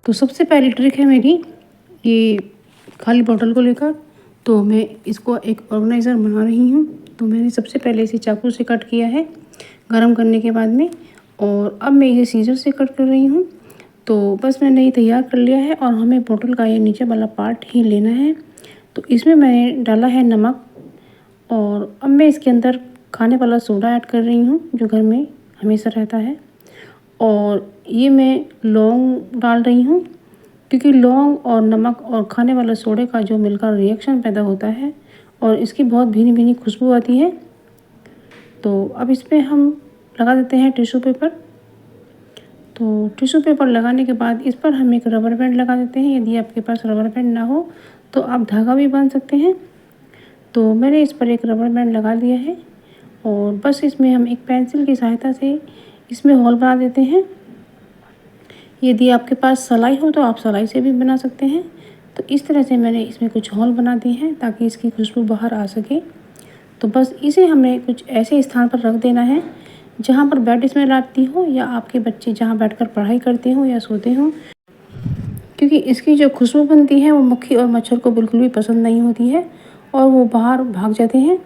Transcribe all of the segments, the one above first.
तो सबसे पहली ट्रिक है मेरी ये खाली बॉटल को लेकर। तो मैं इसको एक ऑर्गेनाइज़र बना रही हूँ। तो मैंने सबसे पहले इसे चाकू से कट किया है गरम करने के बाद में, और अब मैं इसे सीजर से कट कर रही हूँ। तो बस मैंने ये तैयार कर लिया है और हमें बॉटल का ये नीचे वाला पार्ट ही लेना है। तो इसमें मैंने डाला है नमक, और अब मैं इसके अंदर खाने वाला सोडा ऐड कर रही हूँ जो घर में हमेशा रहता है। और ये मैं लौंग डाल रही हूँ, क्योंकि लौंग और नमक और खाने वाले सोडे का जो मिलकर रिएक्शन पैदा होता है और इसकी बहुत भीनी भीनी खुशबू आती है। तो अब इसमें हम लगा देते हैं टिश्यू पेपर। तो टिश्यू पेपर लगाने के बाद इस पर हम एक रबर बैंड लगा देते हैं। यदि आपके पास रबर बैंड ना हो तो आप धागा भी बांध सकते हैं। तो मैंने इस पर एक रबर बैंड लगा दिया है, और बस इसमें हम एक पेंसिल की सहायता से इसमें होल बना देते हैं। यदि आपके पास सलाई हो तो आप सलाई से भी बना सकते हैं। तो इस तरह से मैंने इसमें कुछ होल बना दिए हैं ताकि इसकी खुशबू बाहर आ सके। तो बस इसे हमें कुछ ऐसे स्थान पर रख देना है जहाँ पर बेड स्मेल आती हो, या आपके बच्चे जहाँ बैठकर पढ़ाई करते हो या सोते हो, क्योंकि इसकी जो खुशबू बनती है वो मक्खी और मच्छर को बिल्कुल भी पसंद नहीं होती है और वो बाहर भाग जाते हैं।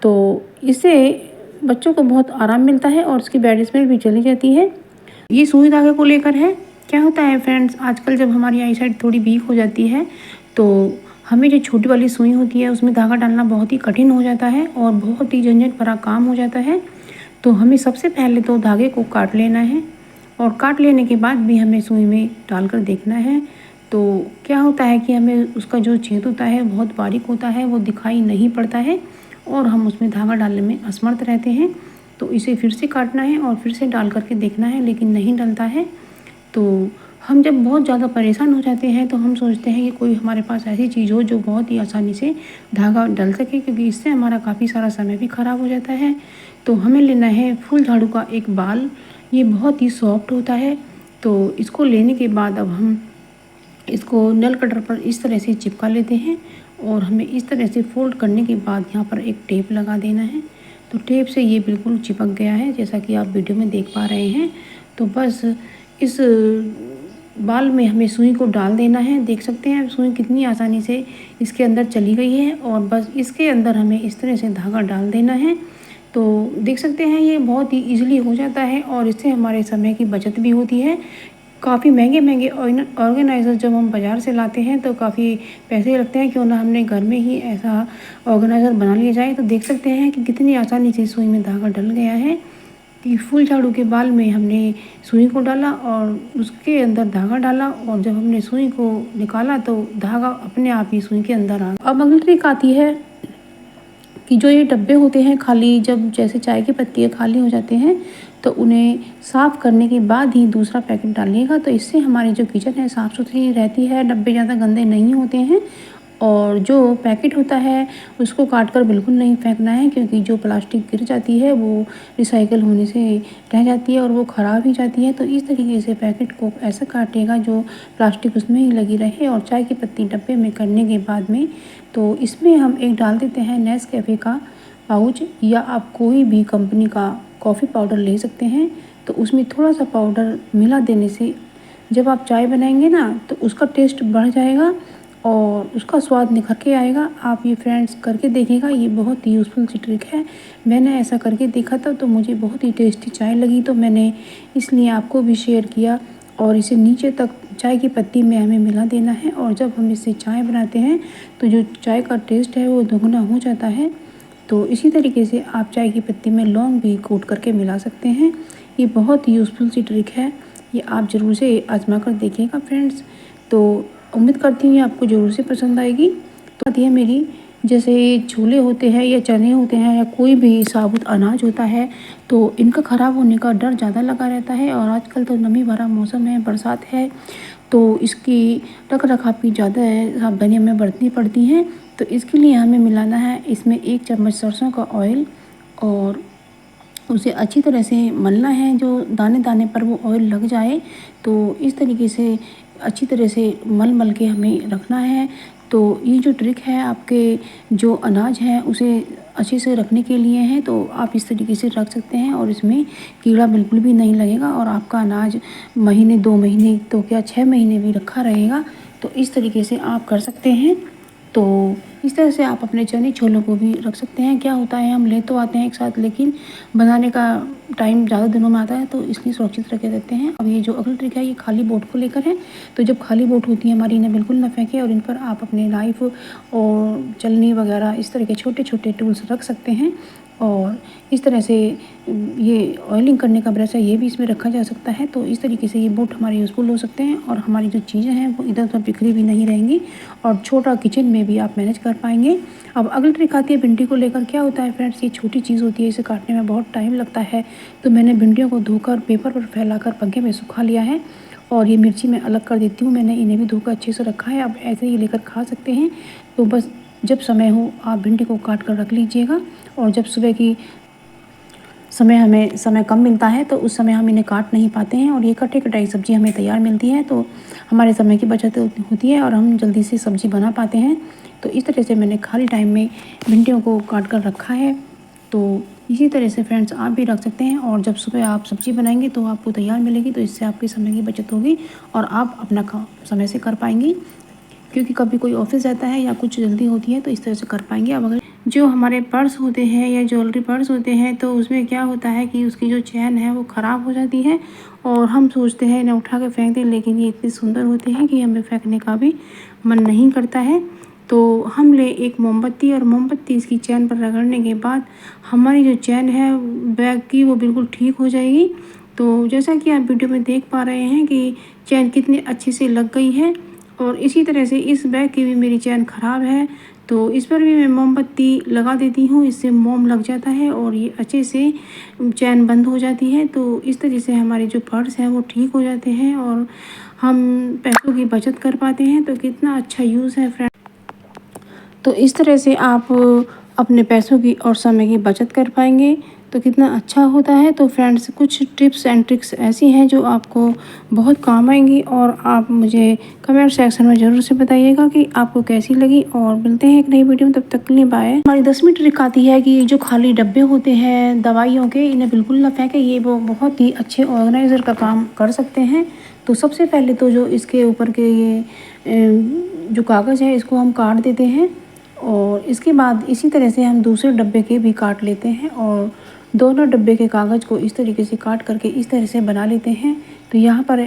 तो इससे बच्चों को बहुत आराम मिलता है और इसकी बैड स्मेल भी चली जाती है। ये सुई धागे को लेकर है। क्या होता है फ्रेंड्स, आजकल जब हमारी आई साइड थोड़ी वीक हो जाती है तो हमें जो छोटी वाली सुई होती है उसमें धागा डालना बहुत ही कठिन हो जाता है और बहुत ही झंझट भरा काम हो जाता है। तो हमें सबसे पहले तो धागे को काट लेना है, और काट लेने के बाद भी हमें सुई में डालकर देखना है। तो क्या होता है कि हमें उसका जो छेद होता है बहुत बारीक होता है, वो दिखाई नहीं पड़ता है और हम उसमें धागा डालने में असमर्थ रहते हैं। तो इसे फिर से काटना है और फिर से डाल करके देखना है, लेकिन नहीं डलता है। तो हम जब बहुत ज़्यादा परेशान हो जाते हैं तो हम सोचते हैं कि कोई हमारे पास ऐसी चीज़ हो जो बहुत ही आसानी से धागा डल सके, क्योंकि इससे हमारा काफ़ी सारा समय भी ख़राब हो जाता है। तो हमें लेना है फुल झाड़ू का एक बाल। ये बहुत ही सॉफ्ट होता है। तो इसको लेने के बाद अब हम इसको नल कटर पर इस तरह से चिपका लेते हैं, और हमें इस तरह से फोल्ड करने के बाद यहाँ पर एक टेप लगा देना है। तो टेप से ये बिल्कुल चिपक गया है जैसा कि आप वीडियो में देख पा रहे हैं। तो बस इस बाल में हमें सुई को डाल देना है। देख सकते हैं सुई कितनी आसानी से इसके अंदर चली गई है, और बस इसके अंदर हमें इस तरह से धागा डाल देना है। तो देख सकते हैं ये बहुत ही ईजिली हो जाता है और इससे हमारे समय की बचत भी होती है। काफ़ी महंगे महंगे ऑर्गेनाइज़र जब हम बाज़ार से लाते हैं तो काफ़ी पैसे लगते हैं, क्यों ना हमने घर में ही ऐसा ऑर्गेनाइज़र बना लिया जाए। तो देख सकते हैं कि कितनी आसानी से सुई में धागा डल गया है, कि फुल झाड़ू के बाल में हमने सुई को डाला और उसके अंदर धागा डाला, और जब हमने सुई को निकाला तो धागा अपने आप ही सुई के अंदर आ गया। अब अगली ट्रिक आती है कि जो ये डब्बे होते हैं खाली, जब जैसे चाय की पत्ती खाली हो जाते हैं तो उन्हें साफ़ करने के बाद ही दूसरा पैकेट डालिएगा। तो इससे हमारी जो किचन है साफ़ सुथरी रहती है, डब्बे ज़्यादा गंदे नहीं होते हैं। और जो पैकेट होता है उसको काट कर बिल्कुल नहीं फेंकना है, क्योंकि जो प्लास्टिक गिर जाती है वो रिसाइकिल होने से रह जाती है और वो ख़राब ही जाती है। तो इस तरीके से पैकेट को ऐसा काटिएगा जो प्लास्टिक उसमें ही लगी रहे। और चाय की पत्ती डब्बे में करने के बाद में तो इसमें हम एक डाल देते हैं नेस्कैफ़े का पाउच, या आप कोई भी कंपनी का कॉफ़ी पाउडर ले सकते हैं। तो उसमें थोड़ा सा पाउडर मिला देने से जब आप चाय बनाएंगे ना तो उसका टेस्ट बढ़ जाएगा और उसका स्वाद निखर के आएगा। आप ये फ्रेंड्स करके देखिएगा, ये बहुत ही यूज़फुल सी ट्रिक है। मैंने ऐसा करके देखा था तो मुझे बहुत ही टेस्टी चाय लगी, तो मैंने इसलिए आपको भी शेयर किया। और इसे नीचे तक चाय की पत्ती में हमें मिला देना है, और जब हम इससे चाय बनाते हैं तो जो चाय का टेस्ट है वो दोगुना हो जाता है। तो इसी तरीके से आप चाय की पत्ती में लौंग भी कोट करके मिला सकते हैं। ये बहुत ही यूज़फुल सी ट्रिक है, ये आप ज़रूर से आजमा कर देखिएगा फ्रेंड्स। तो उम्मीद करती हूँ आपको ज़रूर से पसंद आएगी। तो आती है मेरी, जैसे छोले होते हैं या चने होते हैं या कोई भी साबुत अनाज होता है, तो इनका ख़राब होने का डर ज़्यादा लगा रहता है। और आजकल तो नमी भरा मौसम है, बरसात है, तो इसकी रख रखाव की ज़्यादा सावधानियाँ हमें बरतनी पड़ती हैं। तो इसके लिए हमें मिलाना है इसमें 1 चम्मच सरसों का ऑयल, और उसे अच्छी तरह से मलना है, जो दाने दाने पर वो ऑयल लग जाए। तो इस तरीके से अच्छी तरह से मल मल के हमें रखना है। तो ये जो ट्रिक है आपके जो अनाज है उसे अच्छे से रखने के लिए है, तो आप इस तरीके से रख सकते हैं और इसमें कीड़ा बिल्कुल भी नहीं लगेगा और आपका अनाज महीने 2 महीने तो क्या 6 महीने भी रखा रहेगा। तो इस तरीके से आप कर सकते हैं। तो इस तरह से आप अपने चने छोलों को भी रख सकते हैं। क्या होता है, हम ले तो आते हैं एक साथ, लेकिन बनाने का टाइम ज़्यादा दिनों में आता है, तो इसलिए सुरक्षित रखे देते हैं। अब ये जो अगला ट्रिक है, ये खाली बोट को लेकर है। तो जब खाली बोट होती है हमारी, इन्हें बिल्कुल ना फेंकें और इन पर आप अपने नाइफ और चलनी वगैरह इस तरह के छोटे छोटे टूल्स रख सकते हैं। और इस तरह से ये ऑयलिंग करने का ब्रश है, ये भी इसमें रखा जा सकता है। तो इस तरीके से ये बोट हमारे यूज़फुल हो सकते हैं और हमारी जो चीज़ें हैं वो इधर उधर बिखरी भी नहीं रहेंगी और छोटा किचन में भी आप मैनेज कर पाएंगे। अब अगली ट्रिक आती है भिंडी को लेकर। क्या होता है फ्रेंड्स, ये छोटी चीज़ होती है, इसे काटने में बहुत टाइम लगता है। तो मैंने भिंडियों को धोकर पेपर पर फैलाकर पंखे में सुखा लिया है और ये मिर्ची मैं अलग कर देती हूँ। मैंने इन्हें भी धोकर अच्छे से रखा है। अब ऐसे ही लेकर खा सकते हैं। तो बस जब समय हो आप भिंडी को काट कर रख लीजिएगा और जब सुबह की हमें समय कम मिलता है तो उस समय हम इन्हें काट नहीं पाते हैं और ये कटे कटाई सब्ज़ी हमें तैयार मिलती है, तो हमारे समय की बचत होती है और हम जल्दी से सब्ज़ी बना पाते हैं। तो इस तरह से मैंने खाली टाइम में भिंडियों को काट कर रखा है। तो इसी तरह से फ्रेंड्स आप भी रख सकते हैं और जब सुबह आप सब्ज़ी बनाएंगे तो आपको तैयार मिलेगी। तो इससे आपके समय की बचत होगी और आप अपना काम समय से कर पाएंगी, क्योंकि कभी कोई ऑफिस जाता है या कुछ जल्दी होती है तो इस तरह से कर पाएंगे। अब अगर जो हमारे पर्स होते हैं या ज्वेलरी पर्स होते हैं, तो उसमें क्या होता है कि उसकी जो चैन है वो ख़राब हो जाती है और हम सोचते हैं इन्हें उठा के फेंक दें, लेकिन ये इतने सुंदर होते हैं कि हमें फेंकने का भी मन नहीं करता है। तो हम ले एक मोमबत्ती और मोमबत्ती इसकी चैन पर रगड़ने के बाद हमारी जो चैन है बैग की वो बिल्कुल ठीक हो जाएगी। तो जैसा कि आप वीडियो में देख पा रहे हैं कि चैन कितनी अच्छे से लग गई है और इसी तरह से इस बैग की भी मेरी चैन ख़राब है, तो इस पर भी मैं मोमबत्ती लगा देती हूँ। इससे मोम लग जाता है और ये अच्छे से चैन बंद हो जाती है। तो इस तरह से हमारे जो पर्स हैं वो ठीक हो जाते हैं और हम पैसों की बचत कर पाते हैं। तो कितना अच्छा यूज़ है फ्रेंड। तो इस तरह से आप अपने पैसों की और समय की बचत कर पाएंगे, तो कितना अच्छा होता है। तो फ्रेंड्स कुछ टिप्स एंड ट्रिक्स ऐसी हैं जो आपको बहुत काम आएंगी और आप मुझे कमेंट सेक्शन में ज़रूर से बताइएगा कि आपको कैसी लगी। और मिलते हैं एक नई वीडियो में, तब तक के लिए बाय। हमारी 10वीं ट्रिक आती है कि जो खाली डब्बे होते हैं दवाइयों के, इन्हें बिल्कुल ना फेंकें। ये वो बहुत ही अच्छे ऑर्गेनाइज़र का काम कर सकते हैं। तो सबसे पहले तो जो इसके ऊपर के ये जो कागज़ है इसको हम काट देते हैं और इसके बाद इसी तरह से हम दूसरे डब्बे के भी काट लेते हैं और दोनों डब्बे के कागज़ को इस तरीके से काट करके इस तरह से बना लेते हैं। तो यहाँ पर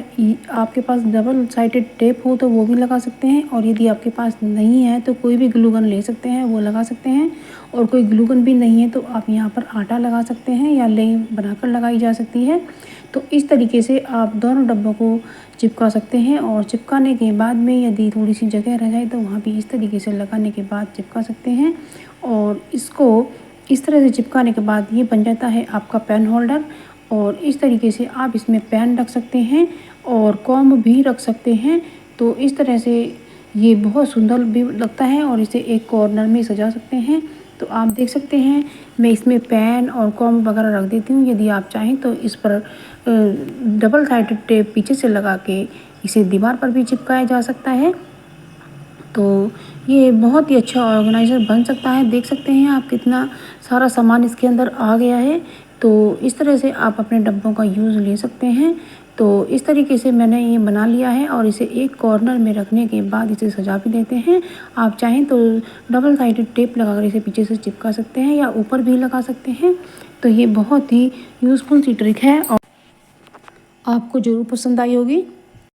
आपके पास डबल साइडेड टेप हो तो वो भी लगा सकते हैं और यदि आपके पास नहीं है तो कोई भी ग्लू गन ले सकते हैं, वो लगा सकते हैं। और कोई ग्लू गन भी नहीं है तो आप यहाँ पर आटा लगा सकते हैं या लेई बनाकर लगाई जा सकती है। तो इस तरीके से आप दोनों डब्बों को चिपका सकते हैं और चिपकाने के बाद में यदि थोड़ी सी जगह रह जाए तो वहाँ भी इस तरीके से लगाने के बाद चिपका सकते हैं। और इसको इस तरह से चिपकाने के बाद ये बन जाता है आपका पेन होल्डर और इस तरीके से आप इसमें पेन रख सकते हैं और कॉम्ब भी रख सकते हैं। तो इस तरह से ये बहुत सुंदर भी लगता है और इसे एक कॉर्नर में सजा सकते हैं। तो आप देख सकते हैं मैं इसमें पेन और कॉम्ब वगैरह रख देती हूँ। यदि आप चाहें तो इस पर डबल साइडेड टेप पीछे से लगा के इसे दीवार पर भी चिपकाया जा सकता है। तो ये बहुत ही अच्छा ऑर्गेनाइज़र बन सकता है। देख सकते हैं आप कितना सारा सामान इसके अंदर आ गया है। तो इस तरह से आप अपने डब्बों का यूज़ ले सकते हैं। तो इस तरीके से मैंने ये बना लिया है और इसे एक कॉर्नर में रखने के बाद इसे सजा भी देते हैं। आप चाहें तो डबल साइडेड टेप लगाकर इसे पीछे से चिपका सकते हैं या ऊपर भी लगा सकते हैं। तो ये बहुत ही यूज़फुल सी ट्रिक है और आपको ज़रूर पसंद आई होगी।